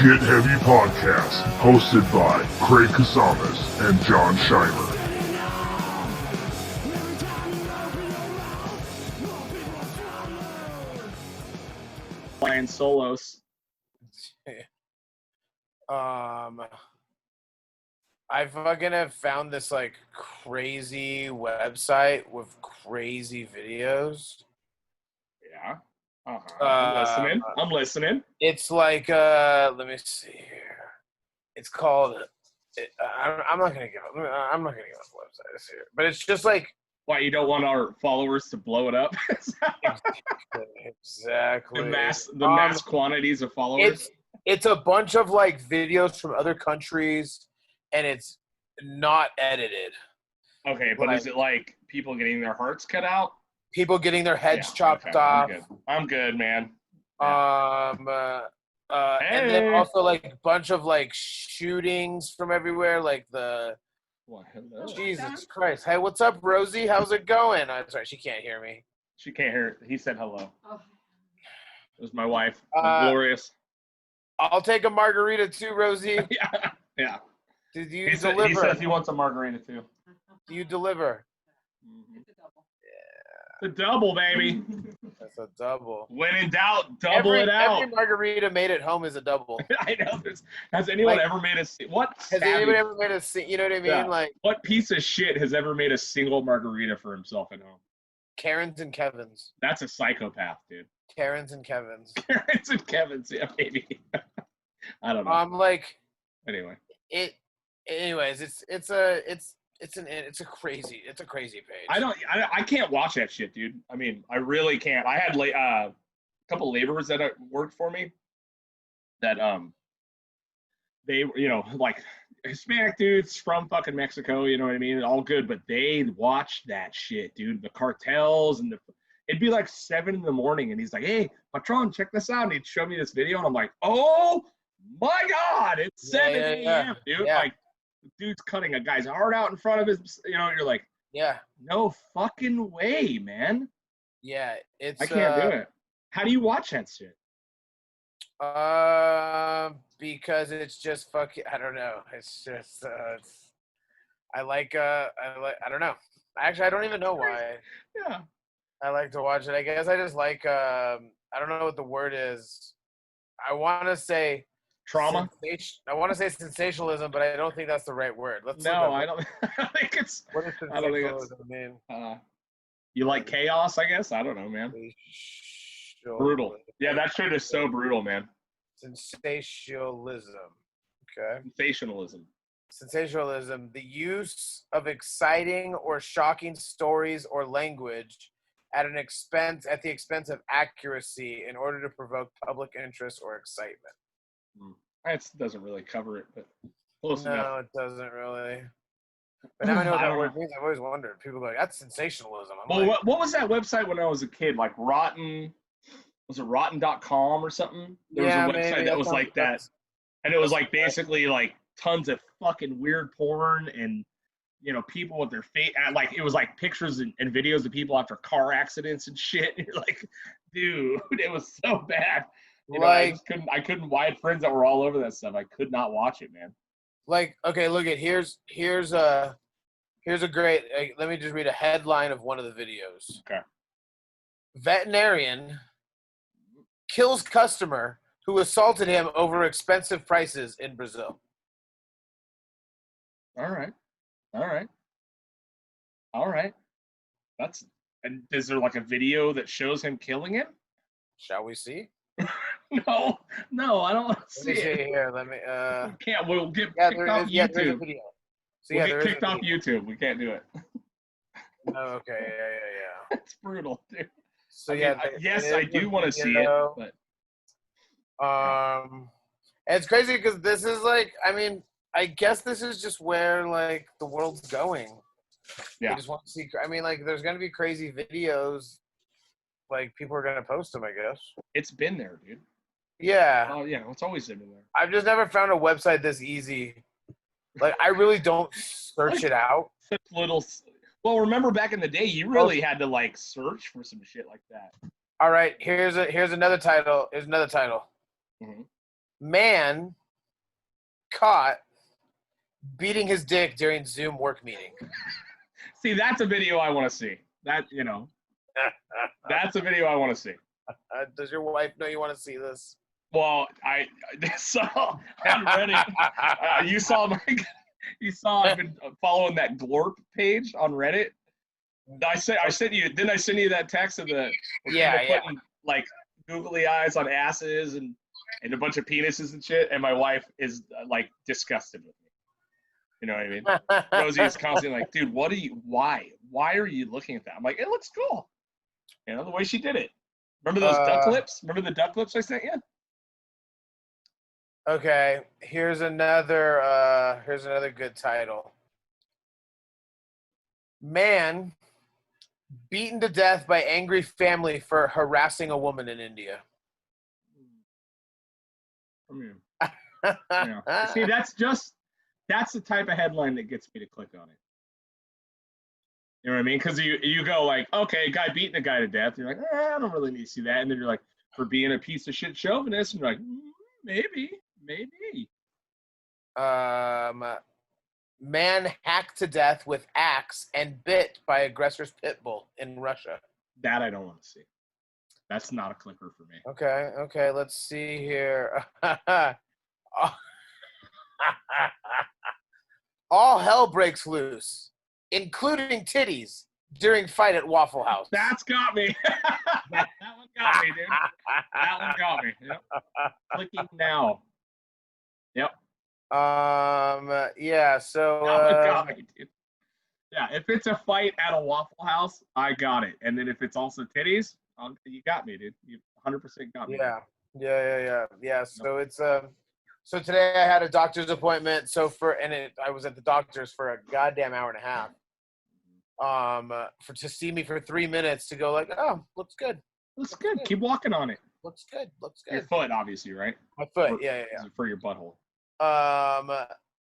Get Heavy Podcast, hosted by Craig Casamas and John Scheimer. Playing solos. I fucking have found this like crazy website with crazy videos. Yeah. I'm listening. It's like let me see here. It's called. I'm not gonna give. I'm not gonna give up the website. It's here, but it's just like. Why, you don't want our followers to blow it up? Exactly. The mass quantities of followers. It's a bunch of like videos from other countries, and it's not edited. Okay, but is it like people getting their hearts cut out? People getting their heads chopped off. I'm good, man. And then also like a bunch of like shootings from everywhere, like the. What? Hello. Jesus Christ! Hey, what's up, Rosie? How's it going? I'm sorry, she can't hear me. She can't hear. He said hello. Oh. It was my wife. Glorious. I'll take a margarita too, Rosie. Yeah. Did you deliver? He says he wants a margarita too. Do you deliver? Mm-hmm. Yeah. The double, baby. That's a double. When in doubt, double it out. Every margarita made at home is a double. I know. Has anyone ever made anybody ever made a? You know what I mean? Yeah. Like, what piece of shit has ever made a single margarita for himself at home? Karen's and Kevin's. That's a psychopath, dude. Karen's and Kevin's. Karen's and Kevin's, yeah, maybe. I don't know. Anyway. Anyways, it's a crazy page. I can't watch that shit, dude. I mean, I really can't. I had a couple laborers that worked for me that they, like Hispanic dudes from fucking Mexico, you know what I mean? All good, but they watched that shit, dude. The cartels and it'd be like 7 a.m. and he's like, "Hey, Patron, check this out." And he'd show me this video and I'm like, "Oh my God, it's 7 a.m., dude." Yeah. Like, the dude's cutting a guy's heart out in front of his, you're like, yeah, no fucking way, man. Yeah, I can't do it. How do you watch that shit? Because it's just fucking. I don't know. It's just. I don't know. Actually, I don't even know why. Yeah. I like to watch it. I guess I just like. I don't know what the word is. I want to say. Trauma. I want to say sensationalism, but I don't think that's the right word. I don't think it's. What does sensationalism mean? You like chaos, I guess? I don't know, man. Brutal. Yeah, that shit is so brutal, man. Sensationalism. Okay. Sensationalism. The use of exciting or shocking stories or language at the expense of accuracy in order to provoke public interest or excitement. It doesn't really cover it, but close enough. No, it doesn't really. But now I know what that word means. I've always wondered. People go like, "That's sensationalism." What was that website when I was a kid? Like Rotten, was it rotten.com or something? There was a website that was like that. And it was like basically like tons of fucking weird porn and, people with their face. Like, it was like pictures and videos of people after car accidents and shit. And you're like, dude, it was so bad. I couldn't. I had friends that were all over that stuff. I could not watch it, man. Like, okay, look at here's a great. Let me just read a headline of one of the videos. Okay. Veterinarian kills customer who assaulted him over expensive prices in Brazil. All right. And is there like a video that shows him killing him? Shall we see? No, I don't want to see it. Here, let me. Can't. We'll get kicked off YouTube. There's a video. So, we'll get kicked off YouTube. We can't do it. Oh, okay. Yeah. It's brutal, dude. So I do want to see it, but it's crazy because this is like, I mean, I guess this is just where like the world's going. Yeah. I just want to see. I mean, like, there's gonna be crazy videos. Like, people are gonna post them, I guess. It's been there, dude. Yeah. Oh yeah, it's always been there. I've just never found a website this easy. Like, I really don't search it out. Such little. Well, remember back in the day, you really had to like search for some shit like that. All right, here's another title. Here's another title. Mm-hmm. Man caught beating his dick during Zoom work meeting. See, that's a video I want to see. That's a video I want to see. Does your wife know you want to see this? Well, I saw on Reddit. You saw I've been following that Glorp page on Reddit. I sent you. Didn't I send you that text of the Yeah. putting like googly eyes on asses and a bunch of penises and shit? And my wife is like disgusted with me. You know what I mean? Rosie is constantly like, dude, why are you looking at that? I'm like, it looks cool. You know, the way she did it. Remember those duck lips? Remember the duck lips I sent you? Okay, here's another good title. Man beaten to death by angry family for harassing a woman in India. I mean, yeah. See, that's the type of headline that gets me to click on it. You know what I mean? Because you go like, okay, guy beating a guy to death. You're like, I don't really need to see that. And then you're like, for being a piece of shit chauvinist, and you're like, maybe. Man hacked to death with axe and bit by aggressor's pit bull in Russia. That I don't want to see. That's not a clicker for me. Okay, let's see here. All hell breaks loose, including titties, during fight at Waffle House. That's got me. That one got me, dude. That one got me. Yep. Clicking now. Yep. Yeah, so That one got me, dude. Yeah, if it's a fight at a Waffle House, I got it. And then if it's also titties, you got me, dude. You 100% got me. Yeah. So it's so today I had a doctor's appointment. I was at the doctor's for a goddamn hour and a half. To see me for 3 minutes to go like, oh, looks good. Looks good. Keep walking on it. Looks good. Your foot, obviously, right? My foot, yeah. For your butthole.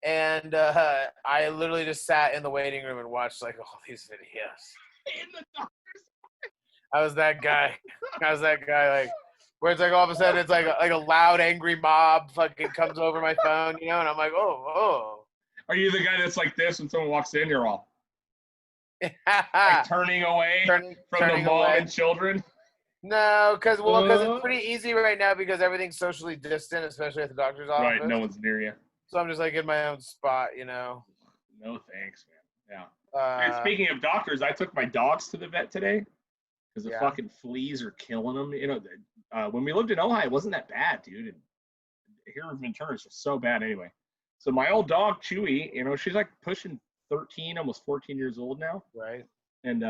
And I literally just sat in the waiting room and watched like all these videos. In the doctor's. I was that guy. Like, where it's like all of a sudden it's like a loud angry mob fucking comes over my phone, you know, and I'm like, oh. Are you the guy that's like this when someone walks in? You're all like turning away from the mom and children. No, because it's pretty easy right now because everything's socially distant, especially at the doctor's office. Right, no one's near you. So I'm just like in my own spot, you know. No thanks, man. Yeah. And speaking of doctors, I took my dogs to the vet today because the fucking fleas are killing them. You know, when we lived in Ojai, it wasn't that bad, dude. And here in Ventura, it's just so bad anyway. So my old dog, Chewy, you know, she's like pushing 13, almost 14 years old now. Right. And,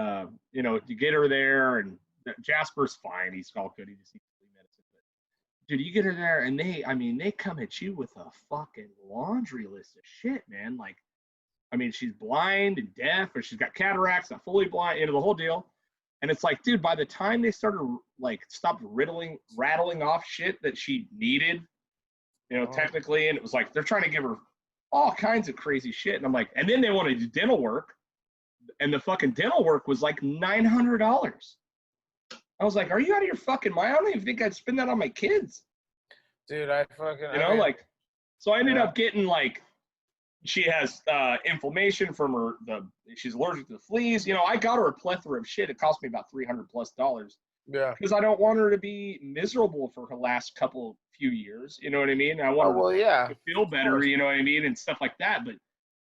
you know, you get her there, and Jasper's fine. He's all good. He just needs flea medicine. But, dude, you get her there, and they come at you with a fucking laundry list of shit, man. Like, I mean, she's blind and deaf, or she's got cataracts, not fully blind, you know, the whole deal. And it's like, dude, by the time they started, like, stopped rattling off shit that she needed, you know, technically, and it was like, they're trying to give her all kinds of crazy shit. And I'm like, and then they want to do dental work, and the fucking dental work was like $900. I was like, are you out of your fucking mind? I don't even think I'd spend that on my kids. Dude, like, so I ended up getting like, she has inflammation from she's allergic to the fleas. You know, I got her a plethora of shit. It cost me about $300+. Yeah. Because I don't want her to be miserable for her last few years. You know what I mean? I want her to feel better, you know what I mean? And stuff like that. But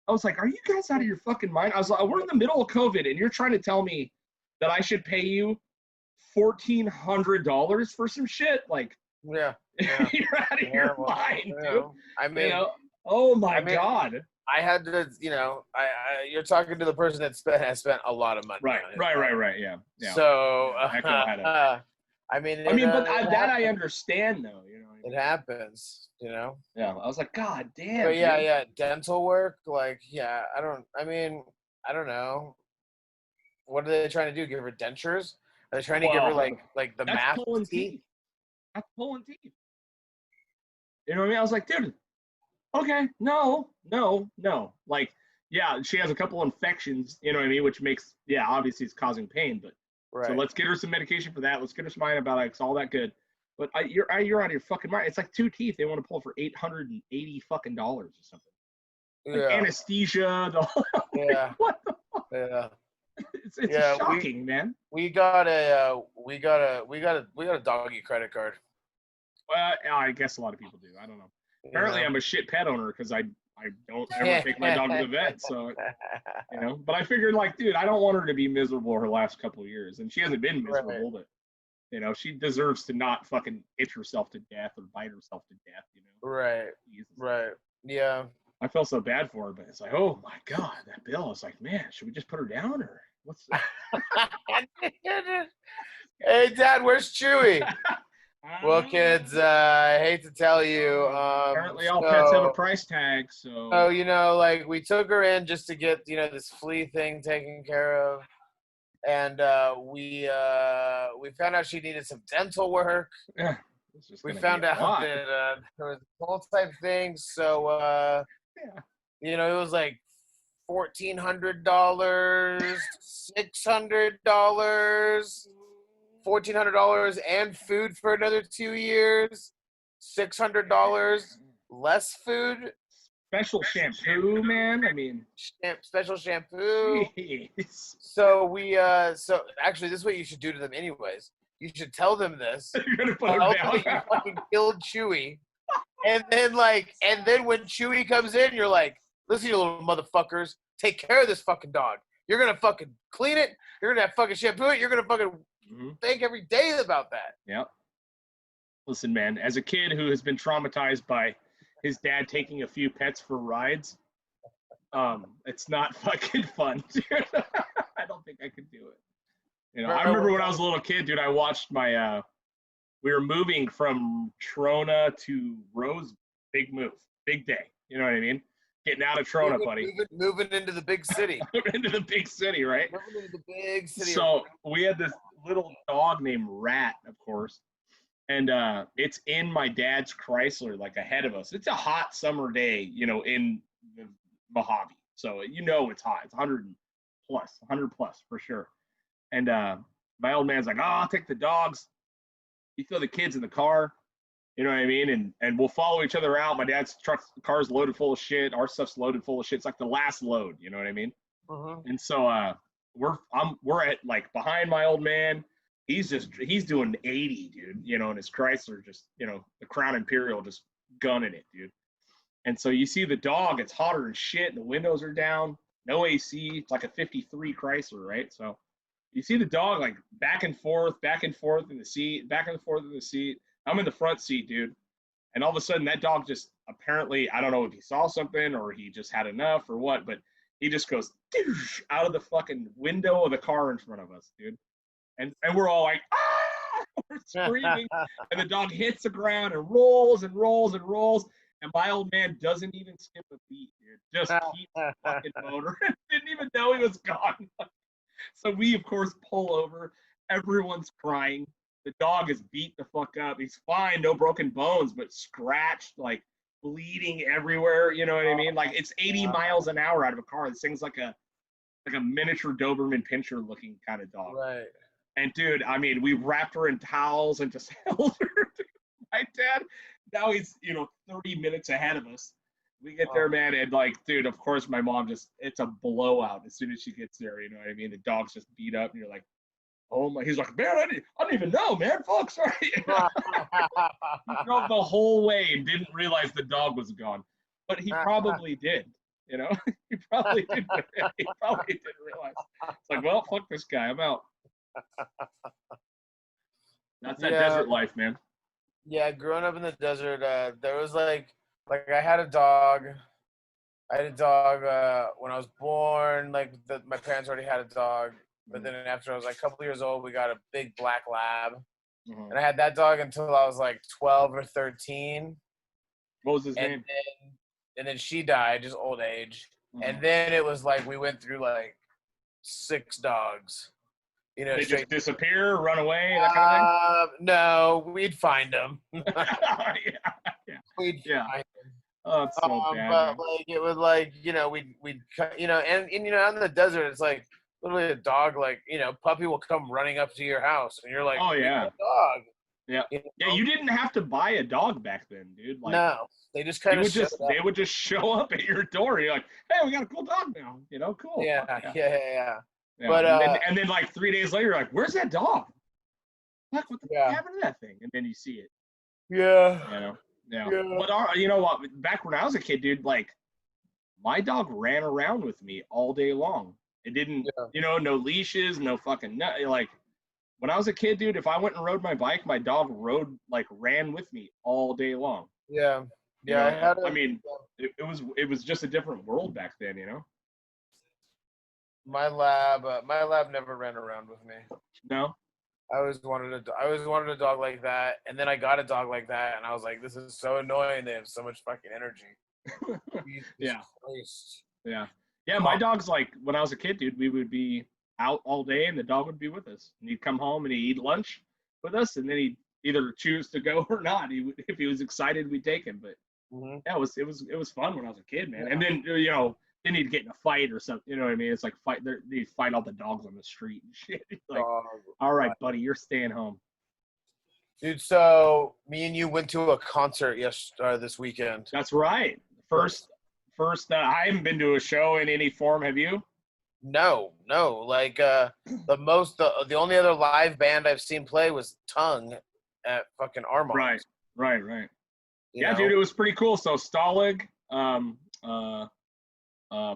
I was like, are you guys out of your fucking mind? I was like, we're in the middle of COVID, and you're trying to tell me that I should pay you $1,400 for some shit? Like, yeah. You're out of your mind, dude. I mean, oh my God. I had to, you know, you're talking to the person that has spent a lot of money. Right. Yeah. So, I mean, but that I understand though, you know. It happens, you know. Yeah, I was like, God damn. But yeah, dental work, like, yeah, I don't know. What are they trying to do? Give her dentures? Are they trying to give her like the math teeth? That's pulling teeth. You know what I mean? I was like, dude, okay, no. Like, yeah, she has a couple infections, you know what I mean? Which makes, obviously it's causing pain, but so let's get her some medication for that. Let's get her some antibiotics, all that good. But you're out of your fucking mind. It's like 2 teeth they want to pull for $880 fucking dollars or something. Like Yeah. anesthesia, the whole, Yeah. what the fuck? Yeah. It's Yeah, shocking, man. We got a doggy credit card. Well, I guess a lot of people do. I don't know. Apparently, I'm a shit pet owner because I don't ever take my dog to the vet. So, but I figured, like, dude, I don't want her to be miserable her last couple of years. And she hasn't been miserable, but, she deserves to not fucking itch herself to death or bite herself to death, Right. Jesus. Right. Yeah. I felt so bad for her, but it's like, oh my God, that bill. It's like, man, should we just put her down or what's that? Hey, Dad, where's Chewy? Well, kids, I hate to tell you. Apparently, all pets have a price tag. So, like we took her in just to get this flea thing taken care of, and we found out she needed some dental work. Yeah, we found out that there was all type things. So, it was like $1,400, $600. $1,400 and food for another 2 years. $600 less food. Special shampoo, man. I mean, special shampoo. Geez. So so actually, this is what you should do to them, anyways. You should tell them this. You're gonna put her down. You fucking killed Chewy, and then when Chewy comes in, you're like, listen, you little motherfuckers, take care of this fucking dog. You're gonna fucking clean it. You're gonna fucking shampoo it. You're gonna fucking think every day about that. Yeah. Listen, man, as a kid who has been traumatized by his dad taking a few pets for rides, it's not fucking fun, dude. I don't think I could do it. I remember when I was a little kid, dude, I watched we were moving from Trona to Rose. Big move, big day. You know what I mean? Getting out of Trona, buddy. Moving into the big city. Moving into the big city, right? Moving into the big city. So we had this little dog named Rat, of course. And it's in my dad's Chrysler, like ahead of us. It's a hot summer day, in the Mojave. So it's hot. It's 100 plus for sure. And my old man's like, oh, I'll take the dogs. You throw the kids in the car. You know what I mean? And we'll follow each other out. My dad's car's loaded full of shit. Our stuff's loaded full of shit. It's like the last load. You know what I mean? And so we're at like behind my old man. He's doing 80, dude. And his Chrysler just, the Crown Imperial just gunning it, dude. And so you see the dog. It's hotter than shit. And the windows are down. No AC. It's like a 53 Chrysler, right? So you see the dog like back and forth in the seat, back and forth in the seat. I'm in the front seat, dude. And all of a sudden that dog just apparently, I don't know if he saw something or he just had enough or what, but he just goes out of the fucking window of the car in front of us, dude. And we're all like, ah! We're screaming. And the dog hits the ground and rolls and rolls and rolls. And my old man doesn't even skip a beat, dude. Just keeps fucking motor. Didn't even know he was gone. So we, of course, pull over. Everyone's crying. The dog is beat the fuck up. He's fine, no broken bones, but scratched, like bleeding everywhere. You know what I mean? Like it's 80 miles an hour out of a car. This thing's like a miniature Doberman Pinscher looking kind of dog. Right. And dude, I mean, we wrapped her in towels and just held her. My dad, now he's 30 minutes ahead of us. We get there, man, and like, dude, of course, my mom it's a blowout as soon as she gets there. You know what I mean? The dog's just beat up, and you're like, oh my! He's like, man, I didn't even know, man. Fuck, sorry. He drove the whole way and didn't realize the dog was gone, but he probably did. He probably did. He probably didn't realize. It's like, well, fuck this guy. I'm out. That's that desert life, man. Yeah, growing up in the desert, there was like I had a dog. I had a dog when I was born. Like my parents already had a dog, but then after I was like a couple years old, we got a big black lab, and I had that dog until I was like 12 or 13. What was his name? And then she died, just old age. And then it was like we went through like 6 dogs. They just disappear, run away, that kind of thing? No, we'd find them. Yeah. We'd find them. Oh, it's so bad. But like it was like, we'd and out in the desert, it's like literally a dog, like, puppy will come running up to your house and you're like, oh yeah, dog. Yeah. You know? Yeah, you didn't have to buy a dog back then, dude. Like, No, they just kind of showed up. they would just show up at your door. You're like, hey, we got a cool dog now. You know, cool. Yeah, Fuck yeah, yeah. yeah. Yeah. But and then like 3 days later, you're like, where's that dog? Fuck, what the yeah, fuck happened to that thing? And then you see it. yeah, You know. Yeah. yeah. But you know what? Back when I was a kid, dude, like my dog ran around with me all day long. It didn't, Yeah. you know, no leashes, no fucking like. When I was a kid, dude, if I went and rode my bike, my dog ran with me all day long. Yeah, You yeah. know, I mean, it was just a different world back then, you know. My lab never ran around with me. No. I always wanted a dog like that, and then I got a dog like that, and I was like, this is so annoying. They have so much fucking energy. Jesus Yeah. Christ. Yeah. Yeah. My dog's like when I was a kid, dude. We would be out all day, and the dog would be with us. And he'd come home and he'd eat lunch with us, and then he'd either choose to go or not. If he was excited, we'd take him. But Mhm. yeah, it was fun when I was a kid, man. And then you know. Then he'd get in a fight or something. You know what I mean? It's like they'd fight all the dogs on the street and shit. Like, all right, buddy, you're staying home. Dude, so me and you went to a concert this weekend. That's right. First, I haven't been to a show in any form. Have you? No. Like the only other live band I've seen play was Tongue at fucking Armand. Right. You Yeah, know? dude, it was pretty cool. So Stalag,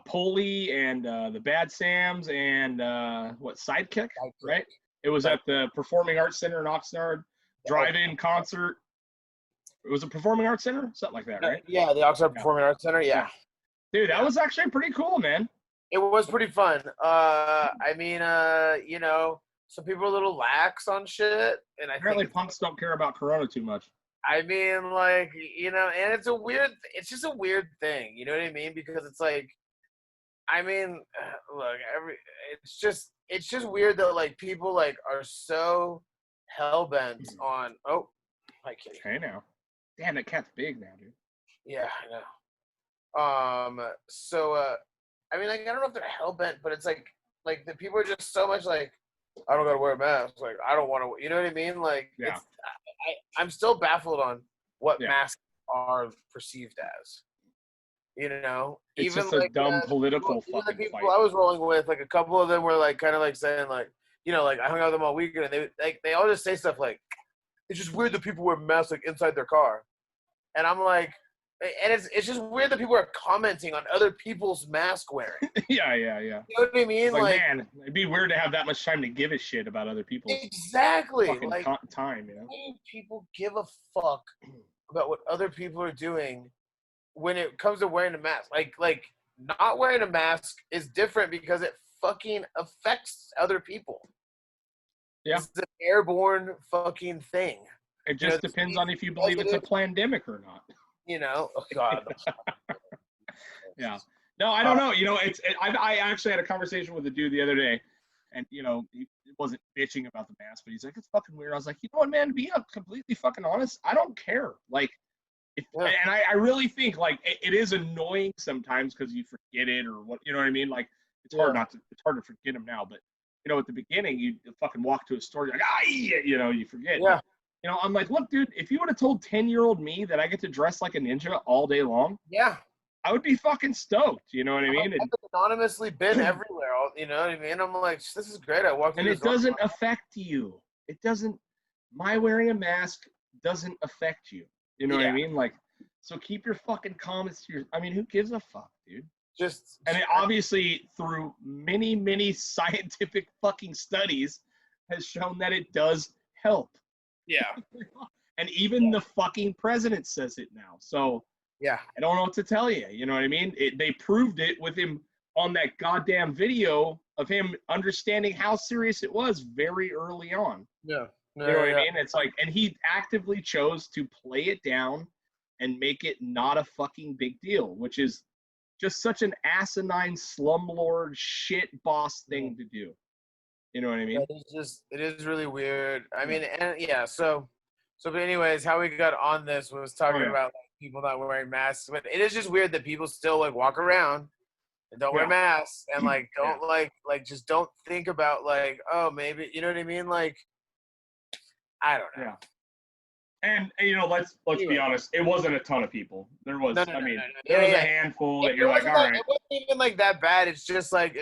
Poley, and the Bad Sams, and Sidekick, right? It was at the Performing Arts Center in Oxnard. Drive-in concert. It was a Performing Arts Center, something like that, right? Yeah, the Oxnard Performing Arts Center. Yeah. Dude, that was actually pretty cool, man. It was pretty fun. I mean, you know, some people are a little lax on shit, and I Apparently think punks don't care about Corona too much. I mean, like, you know, and it's just a weird thing, you know what I mean? Because it's like, I mean, look, it's just weird that like people like are so hell bent on. Oh, hi kitty. Hey now, damn, that cat's big now, dude. Yeah, I know. So, I mean, like, I don't know if they're hell bent, but it's like the people are just so much like, I don't gotta wear a mask. Like, I don't want to. You know what I mean? Like, Yeah. I'm still baffled on what Yeah. masks are perceived as. You know, It's even just a like dumb political even the fucking people fight. I was rolling with, like a couple of them were like kind of like saying like, you know, like I hung out with them all weekend, and they all just say stuff like, it's just weird that people wear masks like inside their car, and I'm like, and it's just weird that people are commenting on other people's mask wearing. Yeah. You know what I mean? It's like, man, it'd be weird to have that much time to give a shit about other people's exactly. fucking Like, time, you know? why do people give a fuck about what other people are doing when it comes to wearing a mask? Like not wearing a mask is different because it fucking affects other people. Yeah. It's an airborne fucking thing. It just depends on if you believe it's a pandemic or not. You know? Oh, God. Yeah. No, I don't know. You know, I actually had a conversation with a dude the other day, and, you know, he wasn't bitching about the mask, but he's like, it's fucking weird. I was like, you know what, man, to be completely fucking honest, I don't care. Like, and I really think, like, it is annoying sometimes because you forget it or what, you know what I mean? Like, it's hard to forget them now, but, you know, at the beginning, you fucking walk to a store, you're like, you know, you forget. Yeah. You know, I'm like, look, dude, if you would have told 10-year-old me that I get to dress like a ninja all day long, Yeah. I would be fucking stoked. You know what I mean? I've anonymously been everywhere. You know what I mean? I'm like, this is great. I walked in. And it doesn't affect you. It doesn't. My wearing a mask doesn't affect you. You know what I mean? Like, so keep your fucking comments to your. I mean, who gives a fuck, dude? And it obviously, through many, many scientific fucking studies, has shown that it does help. Yeah. And even the fucking president says it now. So yeah, I don't know what to tell you. You know what I mean? They proved it with him on that goddamn video of him understanding how serious it was very early on. Yeah. You know what I mean? It's like, and he actively chose to play it down and make it not a fucking big deal, which is just such an asinine slumlord shit boss thing to do. You know what I mean? It is really weird. I mean, and yeah, so but anyways, how we got on this was talking about like, people not wearing masks, but it is just weird that people still like walk around and don't wear masks and like don't like just don't think about like, oh, maybe, you know what I mean? Like, I don't know. And you know, let's be honest, it wasn't a ton of people. There was, No, no, I no, mean, no, no. there was Yeah, a yeah. handful that It you're like, wasn't all like right. it wasn't even like that bad. It's just like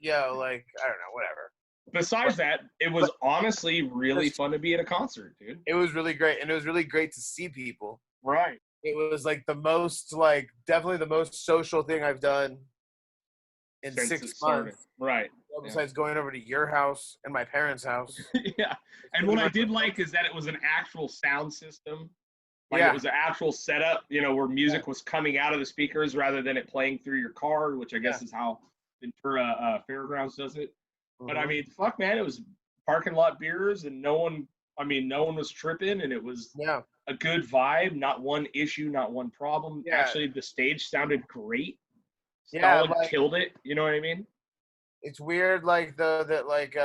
yo, like I don't know, whatever. Besides that, it was honestly really fun to be at a concert, dude. It was really great, and it was really great to see people. Right. It was like the most, like definitely the most social thing I've done in Since 6 it started. months. Right. Besides going over to your house and my parents' house. Yeah. And what I did like is that it was an actual sound system. Like Yeah. it was an actual setup, you know, where music was coming out of the speakers rather than it playing through your car, which I guess is how Ventura Fairgrounds does it. But I mean, fuck, man, it was parking lot beers, and no one was tripping, and it was a good vibe. Not one issue, not one problem. Yeah. Actually, the stage sounded great. Yeah, Solid, like, killed it. You know what I mean? it's weird, like though that like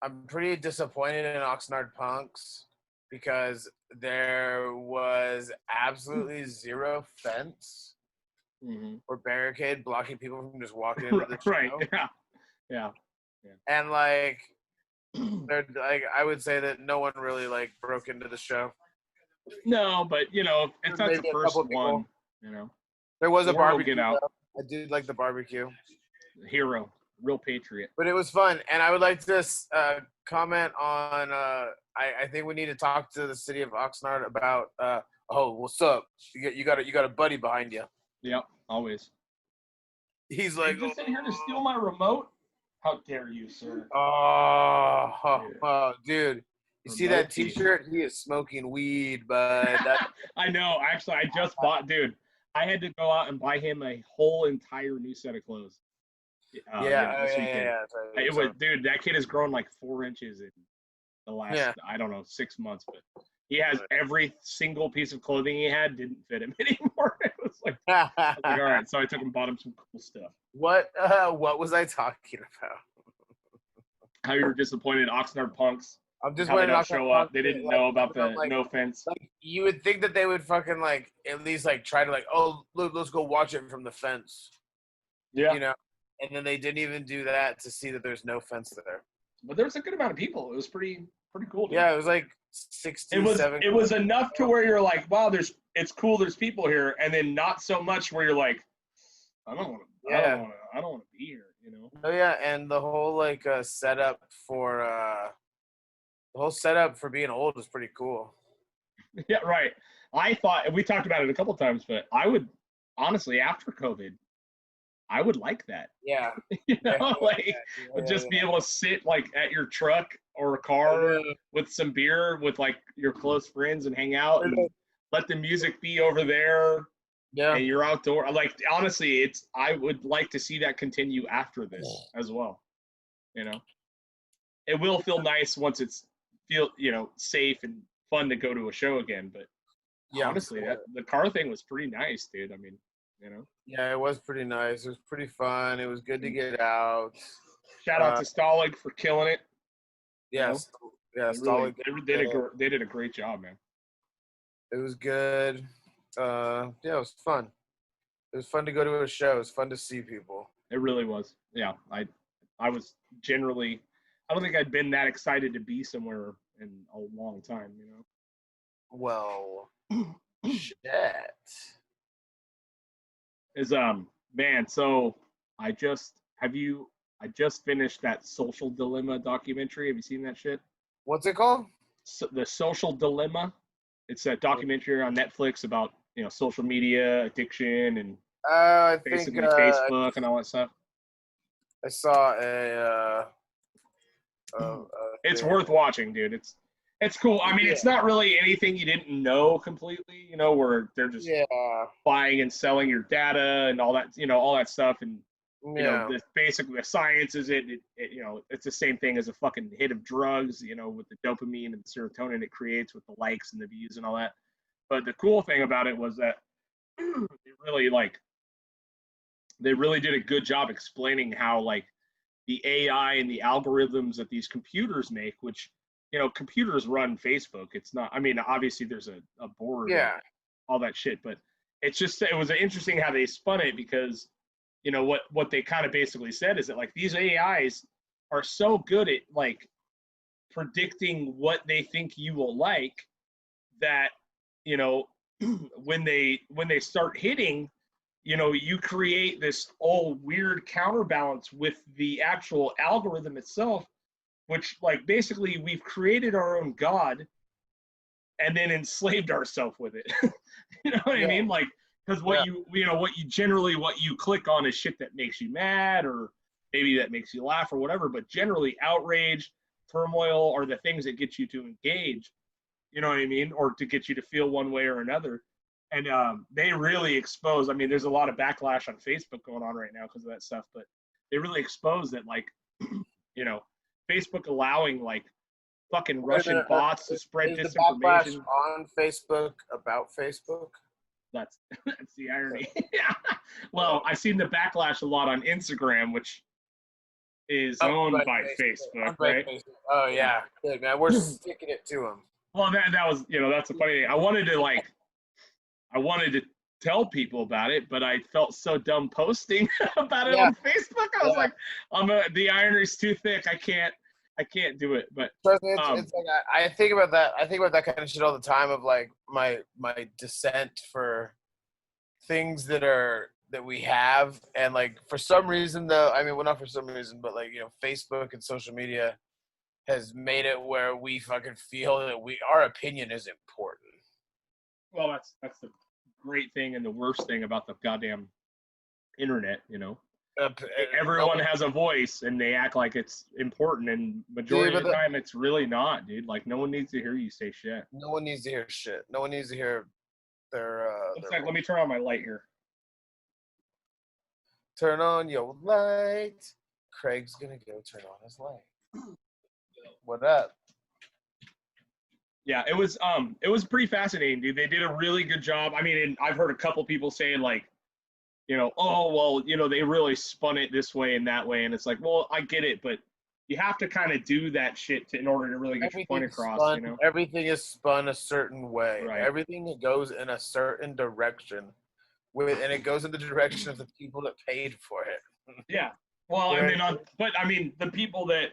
I'm pretty disappointed in Oxnard Punks because there was absolutely zero fence or barricade blocking people from just walking into the show. Right. Yeah. And like, like I would say that no one really like broke into the show. No, but you know, if that's the Maybe a first couple one, people. you know, There was a Or I'll barbecue. get out. Though. I did like the barbecue, hero, real patriot. but it was fun. And I would like to comment on. I think we need to talk to the city of Oxnard about. Oh, what's up? You got a buddy behind you. Yep, always. He's Are like, you just in here to steal my remote? How dare you, sir? Dude. You see Remote that T-shirt? He is smoking weed, but I know. Actually, I just bought, dude. I had to go out and buy him a whole entire new set of clothes. This weekend. It was, dude. That kid has grown like 4 inches in the last, I don't know, 6 months. But he has every single piece of clothing he had didn't fit him anymore. It was like, I was like, all right. So I took him, bought him some cool stuff. What was I talking about? How you were disappointed in Oxnard Punks. I'm just how they don't Oxnard show up. Punks, They didn't like, know about the like, no fence. Like, you would think that they would fucking like at least like try to like, oh look, let's go watch it from the fence. Yeah. You know, and then they didn't even do that to see that there's no fence there. But there was a good amount of people. It was pretty cool. Dude. Yeah, it was like 67. It was enough to where you're like, wow, it's cool. There's people here, and then not so much where you're like, I don't want to be here. You know. Oh yeah, and the whole like setup for being old is pretty cool. Yeah, right. I thought, and we talked about it a couple times, but I would honestly, after COVID, I would like that. Yeah. You know, just be able to sit like at your truck or a car with some beer with like your close friends and hang out and let the music be over there. Yeah. And you're outdoor. Like, honestly, I would like to see that continue after this as well. You know, it will feel nice once it's safe and fun to go to a show again. But honestly, the car thing was pretty nice, dude. I mean, you know. Yeah, it was pretty nice. It was pretty fun. It was good to get out. Shout out to Stalag for killing it. Yes. Yeah, Stalag. They did a great job, man. It was good. It was fun. It was fun to go to a show. It was fun to see people. It really was. Yeah, I was generally, I don't think I'd been that excited to be somewhere in a long time, you know. Well, shit. Man, so I just finished that Social Dilemma documentary. Have you seen that shit? What's it called? The Social Dilemma. It's a documentary on Netflix about, social media addiction and basically Facebook and all that stuff. I saw it's worth watching, dude. It's cool. I mean, it's not really anything you didn't know completely, where they're just buying and selling your data and all that, all that stuff. And, basically the science is it's the same thing as a fucking hit of drugs, with the dopamine and the serotonin it creates with the likes and the views and all that. But the cool thing about it was that they really did a good job explaining how, like, the AI and the algorithms that these computers make, which, computers run Facebook. It's not, I mean, obviously there's a board, all that shit, but it was interesting how they spun it because, what they kind of basically said is that, like, these AIs are so good at, like, predicting what they think you will like that, you know, when they start hitting, you know, you create this all weird counterbalance with the actual algorithm itself, which like basically we've created our own god and then enslaved ourselves with it. You know what I Yeah. mean? Like, because Yeah. what you click on is shit that makes you mad or maybe that makes you laugh or whatever. But generally, outrage, turmoil are the things that get you to engage. You know what I mean? Or to get you to feel one way or another. And they really expose. I mean, there's a lot of backlash on Facebook going on right now because of that stuff. But they really expose that, like, you know, Facebook allowing like fucking Wait a Russian minute, bots to spread is the backlash disinformation. on Facebook about Facebook? That's that's the irony. Yeah. Well, I've seen the backlash a lot on Instagram, which is owned by Facebook, Owned by right? Facebook. Oh yeah, good man. We're sticking it to them. Well, that was that's a funny thing. I wanted to tell people about it, but I felt so dumb posting about it Yeah. on Facebook. I was Yeah. like, the irony's too thick. I can't do it. But Trust me, it's like I think about that. I think about that kind of shit all the time. Of like my dissent for things that we have, and like for some reason though, I mean, well, not for some reason, but like, you know, Facebook and social media has made it where we fucking feel that our opinion is important. well, that's the great thing and the worst thing about the goddamn internet. You know, everyone has a voice and they act like it's important, and majority of the time it's really not, dude. Like, no one needs to hear you say shit. No one needs to hear shit. No one needs to hear their Let me turn on my light here. turn on your light. Craig's gonna go turn on his light. What up? Yeah, it was pretty fascinating, dude. They did a really good job. I mean, and I've heard a couple people saying like, you know, oh well, you know, they really spun it this way and that way, and it's like, well, I get it, but you have to kind of do that shit in order to really get your point across. You know, everything is spun a certain way. Right. Everything goes in a certain direction, and it goes in the direction of the people that paid for it. Yeah. Well, and then but I mean, the people that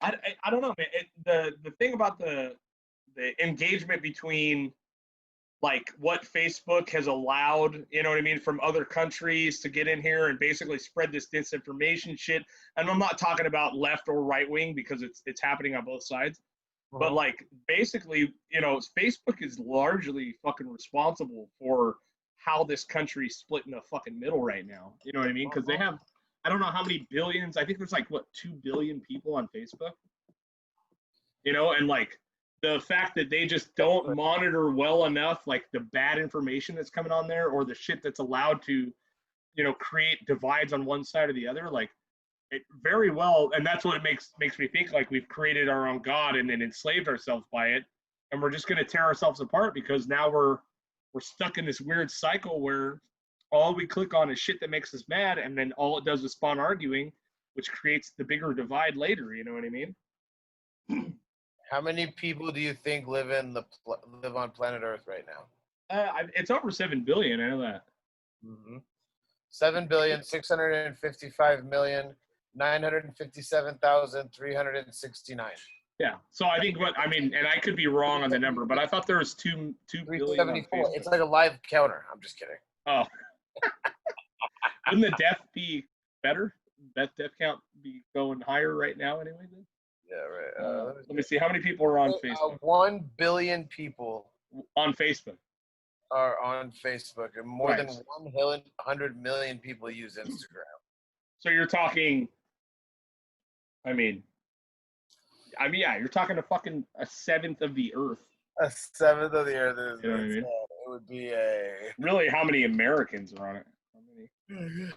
I don't know, man. The thing about the engagement between like what Facebook has allowed, you know what I mean, from other countries to get in here and basically spread this disinformation shit. And I'm not talking about left or right wing because it's happening on both sides. Uh-huh. But like basically, you know, Facebook is largely fucking responsible for how this country's split in the fucking middle right now. You know what I mean? Because they have, I don't know how many billions. I think there's like 2 billion people on Facebook. You know, and like the fact that they just don't monitor well enough, like the bad information that's coming on there or the shit that's allowed to, you know, create divides on one side or the other, like it very well. And that's what it makes me think like we've created our own God and then enslaved ourselves by it. And we're just going to tear ourselves apart because now we're stuck in this weird cycle where all we click on is shit that makes us mad. And then all it does is spawn arguing, which creates the bigger divide later. You know what I mean? How many people do you think live on planet Earth right now? It's over 7 billion. I know that. Mm-hmm. 7,655,957,369. Yeah. So I think and I could be wrong on the number, but I thought there was 2 billion on Facebook. It's like a live counter. I'm just kidding. Oh. Wouldn't the death be better? Death count be going higher right now anyway then? Yeah, right. Let me see. How many people are on Facebook? 1 billion people on Facebook are on Facebook, and more than 100 million people use Instagram. So you're talking, yeah, you're talking a seventh of the Earth. A seventh of the Earth. You know what I mean? It would be a. Really, how many Americans are on it? How many?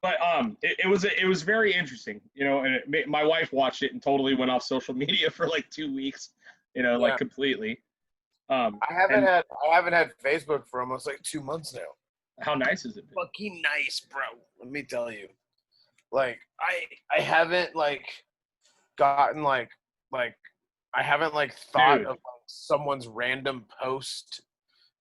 But it was very interesting, you know. And my wife watched it and totally went off social media for like 2 weeks, you know, like completely. I haven't had Facebook for almost like 2 months now. How nice is it? Fucking nice, bro. Let me tell you, like I haven't like gotten like I haven't like thought of like someone's random post,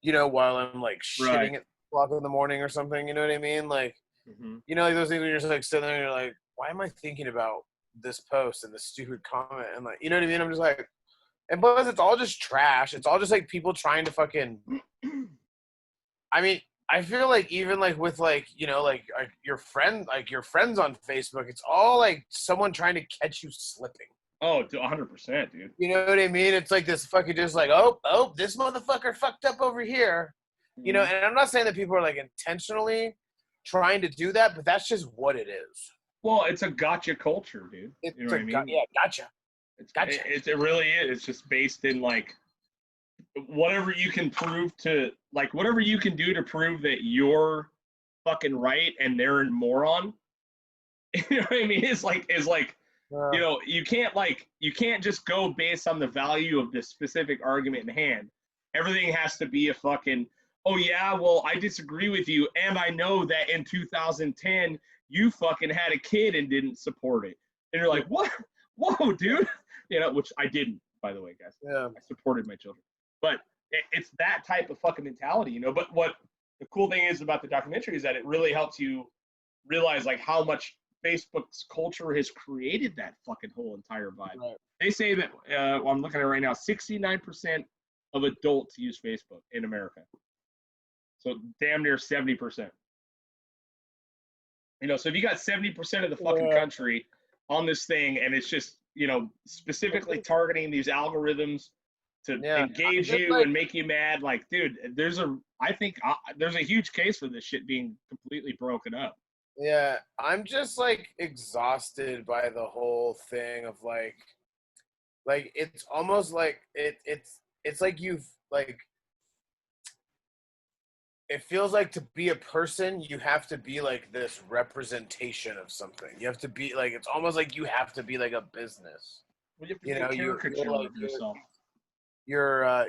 you know, while I'm like shitting at 3:00 in the morning or something. You know what I mean? Like. Mm-hmm. You know, like those things when you're just like sitting there and you're like, why am I thinking about this post and this stupid comment? And like, you know what I mean? I'm just like, And plus, it's all just trash. It's all just like people trying to fucking. I mean, I feel like even like with like like your friends on Facebook, it's all like someone trying to catch you slipping. Oh, 100%, dude. You know what I mean? It's like this fucking just like oh this motherfucker fucked up over here. You know, and I'm not saying that people are like intentionally trying to do that, but that's just what it is. Well, it's a gotcha culture, dude. It's You know what I mean? yeah, gotcha. Gotcha. It really is. It's just based in like whatever you can prove to, like whatever you can do to prove that you're fucking right and they're a moron. You know what I mean? It's like you know, you can't just go based on the value of the specific argument in hand. Everything has to be a fucking, oh yeah, well I disagree with you, and I know that in 2010 you fucking had a kid and didn't support it. And you're like, what? Whoa, dude. You know, which I didn't, by the way, guys. Yeah. I supported my children. But it's that type of fucking mentality, you know. But what the cool thing is about the documentary is that it really helps you realize like how much Facebook's culture has created that fucking whole entire vibe. Right. They say that, well, I'm looking at it right now, 69% of adults use Facebook in America. So damn near 70%. You know, so if you got 70% of the fucking country on this thing, and it's just, you know, specifically targeting these algorithms to engage you and make you mad, like, dude, I think there's a huge case for this shit being completely broken up. Yeah, I'm just like exhausted by the whole thing of like it's almost like it's like you've like it feels like to be a person you have to be like this representation of something. You have to be like, it's almost like you have to be like a business. Well, you have to be a caricature of yourself. You're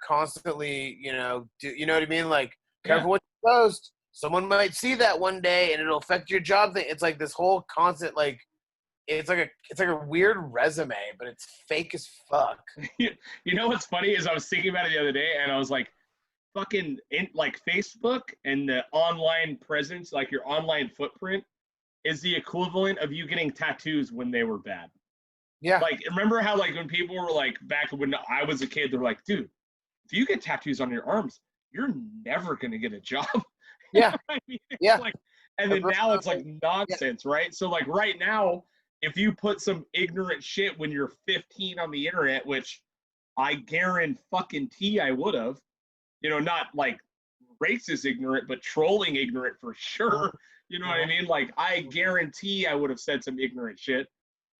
constantly, you know what I mean? Like, careful what you post. Someone might see that one day and it'll affect your job thing. It's like this whole constant, like, it's like a weird resume, but it's fake as fuck. You know what's funny is I was thinking about it the other day and I was like, fucking like Facebook and the online presence, like your online footprint, is the equivalent of you getting tattoos when they were bad. Yeah. Like, remember how like when people were like, back when I was a kid, they're like, dude, if you get tattoos on your arms, you're never gonna get a job. Yeah. I mean, yeah. Like, and then now it's like nonsense, right? So like right now, if you put some ignorant shit when you're 15 on the internet, which I guarantee I would have, you know, not like racist ignorant, but trolling ignorant for sure. You know what I mean? Like, I guarantee I would have said some ignorant shit,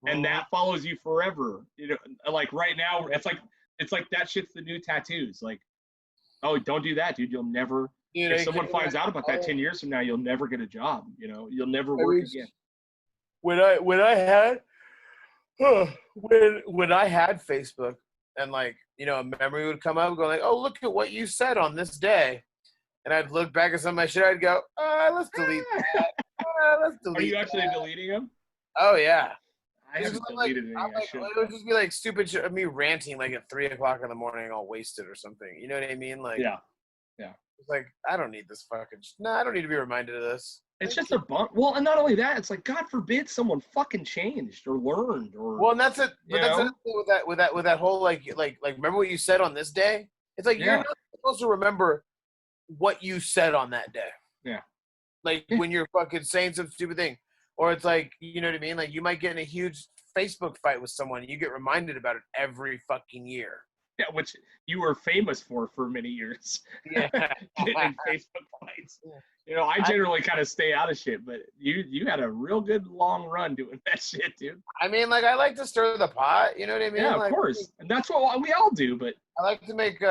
and that follows you forever. You know, like right now, it's like that shit's the new tattoos. Like, oh, don't do that, dude. You'll never. If someone finds out about that 10 years from now, you'll never get a job. You know, you'll never work again. When I had Facebook, and like, you know, a memory would come up, go like, oh, look at what you said on this day, and I'd look back at some of my shit, I'd go, let's delete that. Let's delete. Are you actually deleting them? Oh yeah. I haven't deleted any of that shit. It would just be like stupid shit of me ranting like at 3:00 in the morning, all wasted or something. You know what I mean? Like, yeah. It's like, I don't need this fucking. I don't need to be reminded of this. It's just a bump. Well, and not only that, it's like, God forbid someone fucking changed or learned or. Well, and that's it. But that's it with that whole like remember what you said on this day. It's like you're not supposed to remember what you said on that day. Yeah. Like when you're fucking saying some stupid thing, or it's like, you know what I mean? Like you might get in a huge Facebook fight with someone, and you get reminded about it every fucking year. Yeah, which you were famous for many years. Yeah. Getting in Facebook fights. You know, I generally kind of stay out of shit, but you had a real good long run doing that shit, dude. I mean, like, I like to stir the pot, you know what I mean? Yeah, like, of course. And that's what we all do, but. I like to make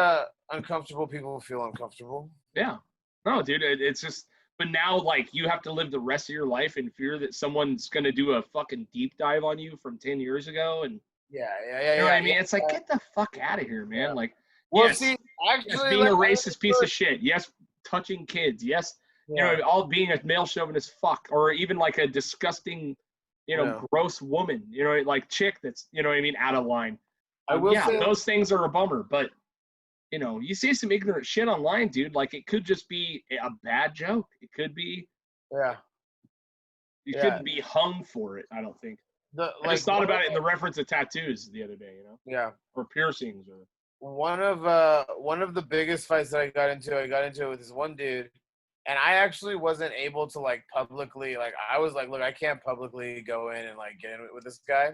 uncomfortable people feel uncomfortable. Yeah. No, dude, it's just, but now, like, you have to live the rest of your life in fear that someone's going to do a fucking deep dive on you from 10 years ago. And yeah. You know what I mean? It's like, get the fuck out of here, man. Yeah. Like, well, yes, see, actually, yes, being a racist piece of shit. Yes, touching kids. Yes, you know, all being a male chauvinist fuck, or even like a disgusting, you know, gross woman, you know, like chick that's, you know what I mean, out of line. I will say, those things are a bummer, but, you know, you see some ignorant shit online, dude. Like, it could just be a bad joke. It could be. Yeah. You couldn't be hung for it, I don't think. I just thought about it in the reference of tattoos the other day, you know, Yeah. or piercings, or One of the biggest fights that I got into it with this one dude, and I actually wasn't able to like publicly, like I was like, look, I can't publicly go in and like get in with this guy,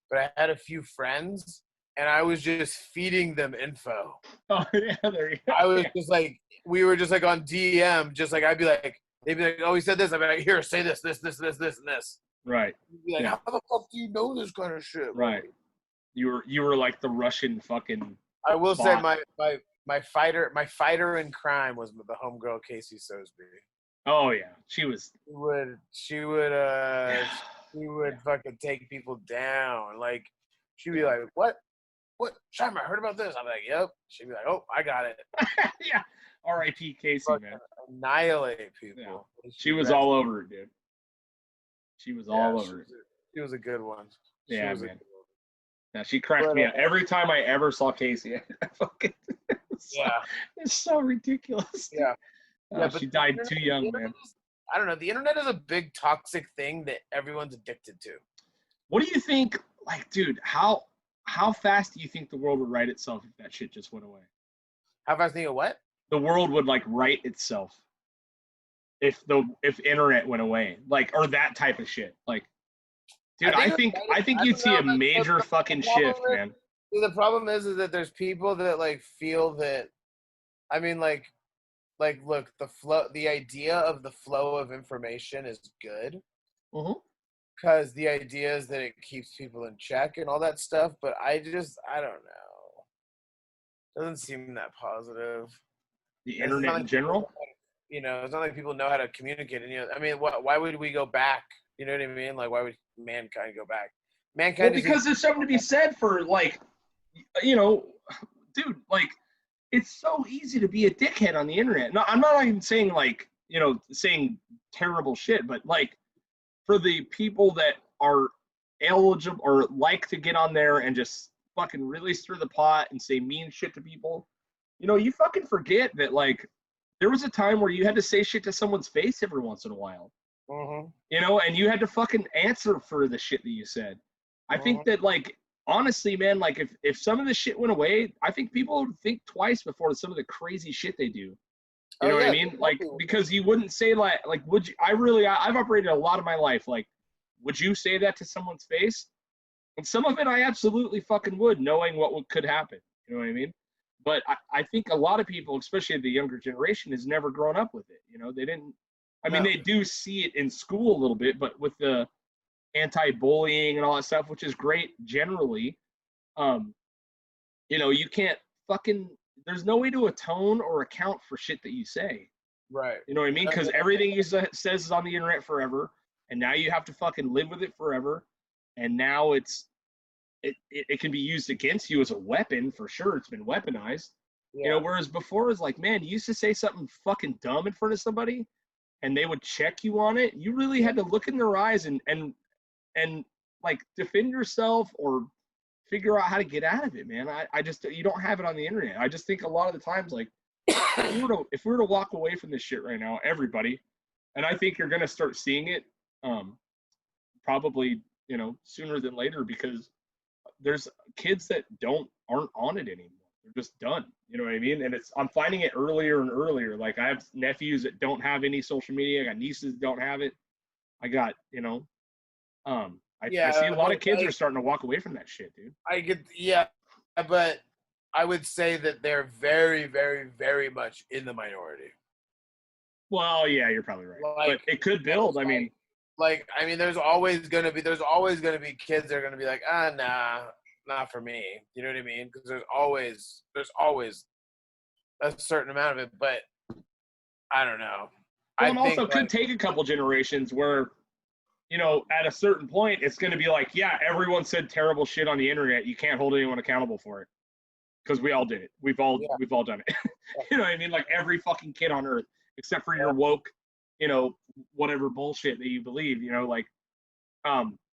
but I had a few friends and I was just feeding them info. oh yeah, there you go. I was just like, we were just like on DM, just like I'd be like, they'd be like, oh, he said this. I'd be like, here, say this, and this. Right, He'd be like, Yeah. how the fuck do you know this kind of shit? right. You were like the Russian fucking. I will say Bot. my fighter in crime was the homegirl Casey Sosby. Oh yeah, she was. She would fucking take people down. Like she'd be like, what? Shyma, I heard about this. I'm like, yep. She'd be like, oh, I got it. Yeah, R.I.P. Casey, Fucking man. annihilate people. Yeah. She was all over it, dude. She was all over it. She was a good one. Yeah, man. Now she cracked me up every time I ever saw Casey. I fucking it's so ridiculous. Yeah. But she died too young, man. I don't know. The internet is a big toxic thing that everyone's addicted to. What do you think? Like, dude, how fast do you think the world would right itself if that shit just went away? How fast do you think what? The world would like right itself if internet went away, like, or that type of shit. Like, dude, I think you'd see a major fucking shift, man. The problem is that there's people that like feel that. I mean, like, look, the idea of the flow of information is good. Mm-hmm. Because the idea is that it keeps people in check and all that stuff, but I don't know. Doesn't seem that positive. The internet in general? You know, it's not like people know how to communicate. And, you know, I mean, why would we go back? You know what I mean? Like, why would mankind go back? Mankind. Well, because there's something to be said for, like, you know, dude, like, it's so easy to be a dickhead on the internet. No, I'm not even saying, like, you know, saying terrible shit, but, like, for the people that are eligible or like to get on there and just fucking really stir the pot and say mean shit to people, you know, you fucking forget that, like, there was a time where you had to say shit to someone's face every once in a while. Mm-hmm. You know, and you had to fucking answer for the shit that you said. I think that, like, honestly, man, like, if some of this shit went away, I think people would think twice before some of the crazy shit they do. You know what I mean? Like, because you wouldn't say, like, would you? I've operated a lot of my life. Like, would you say that to someone's face? And some of it I absolutely fucking would, knowing what could happen. You know what I mean? But I think a lot of people, especially the younger generation, has never grown up with it. You know, they didn't. I mean, they do see it in school a little bit, but with the anti-bullying and all that stuff, which is great generally, you know, you can't fucking. There's no way to atone or account for shit that you say. Right. You know what I mean? Because everything you says is on the internet forever, and now you have to fucking live with it forever. And now it can be used against you as a weapon for sure. It's been weaponized. Yeah. You know, whereas before it's like, man, you used to say something fucking dumb in front of somebody, and they would check you on it. You really had to look in their eyes and like defend yourself or figure out how to get out of it, man. I just, you don't have it on the internet. I just think a lot of the times, like, if we were to walk away from this shit right now, everybody, and I think you're gonna start seeing it, probably, you know, sooner than later, because there's kids that aren't on it anymore. They're just done. You know what I mean? And I'm finding it earlier and earlier. Like, I have nephews that don't have any social media. I got nieces that don't have it. I got, you know, I see a lot of kids are starting to walk away from that shit, dude. But I would say that they're very, very, very much in the minority. Well, yeah, you're probably right. But it could build. I mean, there's always gonna be kids that are gonna be like, nah, not for me. You know what I mean? Because there's always a certain amount of it. But I don't know. Well, it also could take a couple generations where, you know, at a certain point, it's going to be like, yeah, everyone said terrible shit on the internet. You can't hold anyone accountable for it, because we all did it. We've all done it. You know what I mean? Like, every fucking kid on earth, except for your woke, you know, whatever bullshit that you believe. You know, like,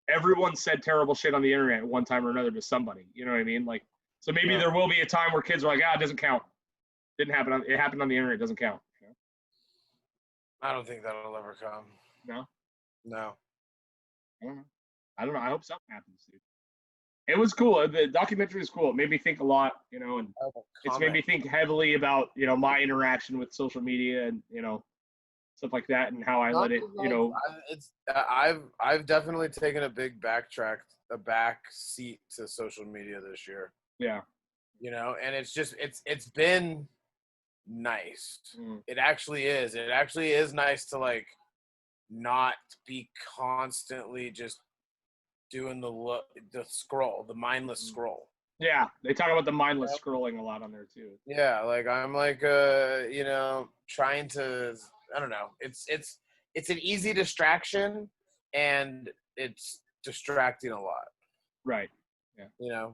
everyone said terrible shit on the internet at one time or another to somebody. You know what I mean? Like, so maybe there will be a time where kids are like, it doesn't count. Didn't happen. It happened on the internet. It doesn't count. You know? I don't think that'll ever come. No. No. I don't know. I hope something happens, dude. It was cool. The documentary was cool. It made me think a lot, and it's made me think heavily about, my interaction with social media and, stuff like that and how I let it, I've definitely taken a back seat to social media this year. Yeah. And it's been nice. It actually is. It actually is nice to like not be constantly just doing the mindless scroll. Yeah, they talk about the mindless scrolling a lot on there too. Yeah, like I'm like trying to, I don't know. It's an easy distraction and it's distracting a lot. Right. Yeah.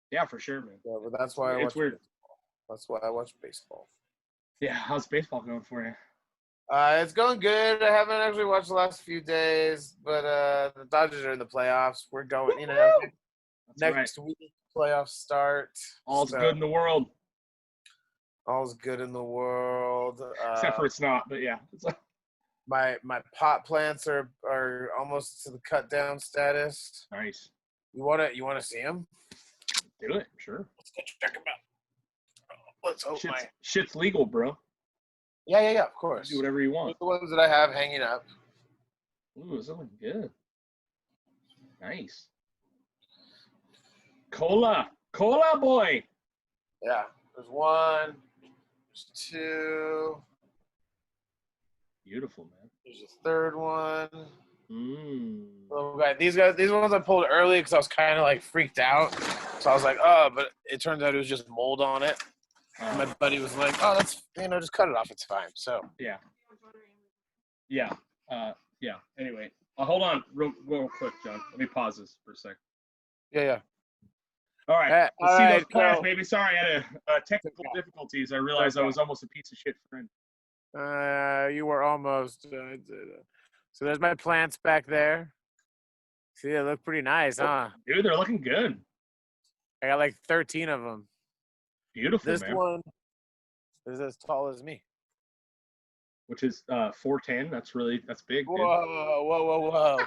Yeah, for sure, man. Yeah, but that's why I watch weird. baseball. That's why I watch baseball. Yeah, how's baseball going for you? It's going good. I haven't actually watched the last few days, but the Dodgers are in the playoffs. We're going, next week playoffs start. All's good in the world. All's good in the world. Except for it's not, but yeah. It's like... My pot plants are almost to the cut down status. Nice. You wanna see them? Do it, sure. Let's go check them out. Let's hope shit's legal, bro. Yeah, of course. Do whatever you want. The ones that I have hanging up. Ooh, it's looking good. Nice. Cola boy. Yeah, there's one, there's two. Beautiful, man. There's a third one. Okay, these ones I pulled early because I was kind of like freaked out. So I was like, oh, but it turns out it was just mold on it. My buddy was like, oh, that's, just cut it off. It's fine. So. Yeah. Anyway, hold on real quick, John. Let me pause this for a sec. Yeah. All right. Let's see those plans, so, baby. Sorry, I had technical difficulties. I realized I was almost a piece of shit friend. You were almost. So there's my plants back there. See, they look pretty nice, huh? Dude, they're looking good. I got like 13 of them. Beautiful, this man. One is as tall as me. Which is 4'10". That's big, dude. Whoa.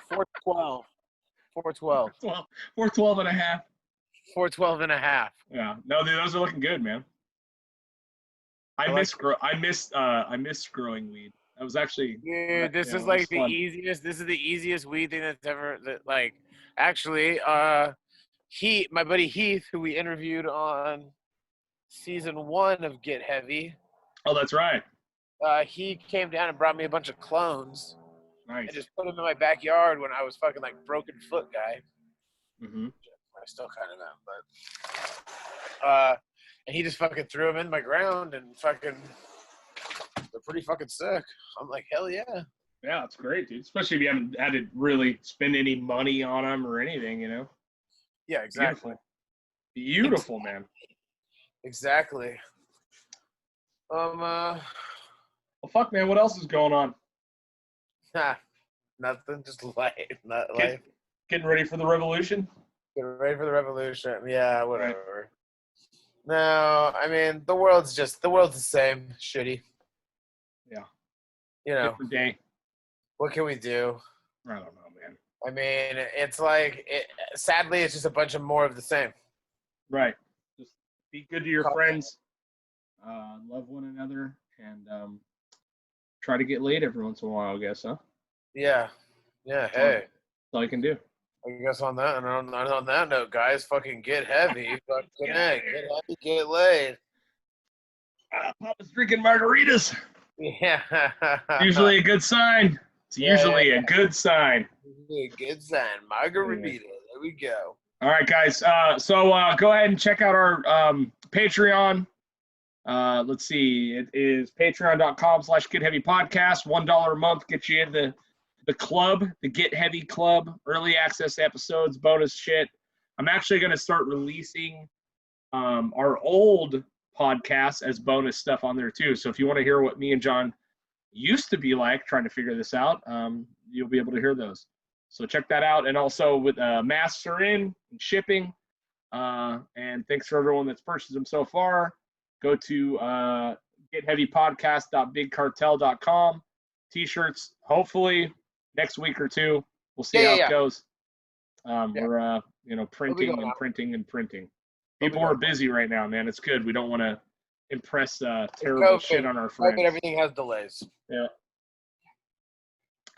4'12". 4'12". 4'12 and a half. 4'12 and a half. Yeah. No, dude, those are looking good, man. I miss growing weed. That was actually. Dude, this is like the easiest. This is the easiest weed thing that's ever. Actually, my buddy Heath, who we interviewed on season 1 of Get Heavy. Oh, that's right. He came down and brought me a bunch of clones. Nice. And just put them in my backyard when I was fucking like broken foot guy. Mm-hmm. I still kind of am, but and he just fucking threw them in my ground and fucking they're pretty fucking sick. I'm like, hell yeah. Yeah, it's great, dude. Especially if you haven't had to really spend any money on them or anything, Yeah, exactly. Beautiful, man. Exactly. Well, fuck, man. What else is going on? Nothing. Just life. Not life. Getting ready for the revolution. Getting ready for the revolution. Yeah, whatever. Right. No, I mean the world's the same. Shitty. Yeah. Different day. What can we do? I don't know, man. I mean, it's like sadly, it's just a bunch of more of the same. Right. Just be good to your friends. Love one another, and try to get laid every once in a while, I guess, huh? Yeah. Hey. That's all you can do. I guess on that note, guys, fucking get heavy. Get heavy, get laid. Papa's drinking margaritas. Yeah. Usually a good sign. It's usually a good sign. A good sign. Margarita. Yeah. There we go. All right, guys. So go ahead and check out our Patreon. Let's see. It is patreon.com/getheavypodcast. $1 a month gets you in the club, the Get Heavy Club, early access episodes, bonus shit. I'm actually going to start releasing our old podcasts as bonus stuff on there too. So if you want to hear what me and John used to be like trying to figure this out, you'll be able to hear those. So check that out. And also with masks are in and shipping. And thanks for everyone that's purchased them so far. Go to getheavypodcast.bigcartel.com. T-shirts, hopefully next week or two. We'll see how it goes. We're printing going and out. printing and printing. We'll be People are going out. busy right now, man. It's good. We don't want to impress terrible shit on our friends. COVID, everything has delays. Yeah.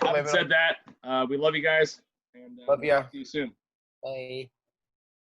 Bye, Having bye. said that, we love you guys, and Love we'll ya. talk to you soon. Bye.